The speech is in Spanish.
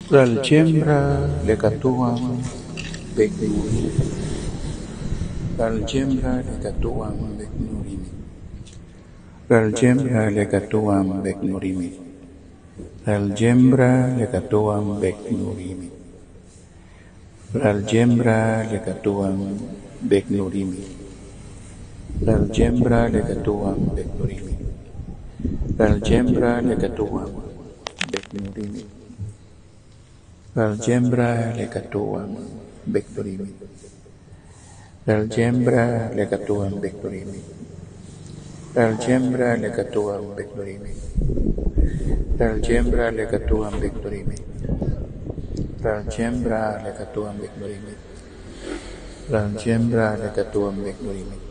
L'algembra lekatuam beknurimi. L'algembra lekatuam beknurimi. L'algembra lekatuam beknurimi. L'algembra lekatuam beknurimi. L'algembra lekatuam beknurimi. L'algembra lekatuam beknurimi. L'algembra lekatuam beknurimi. L'algembra lekatuam beknurimi. L'algembra lekatuam beknurimi. L'algembra lekatuam beknurimi. L'algembra lekatuam beknurimi. L'algembra lekatuam beknurimi. L'algembra lekatuam beknurimi.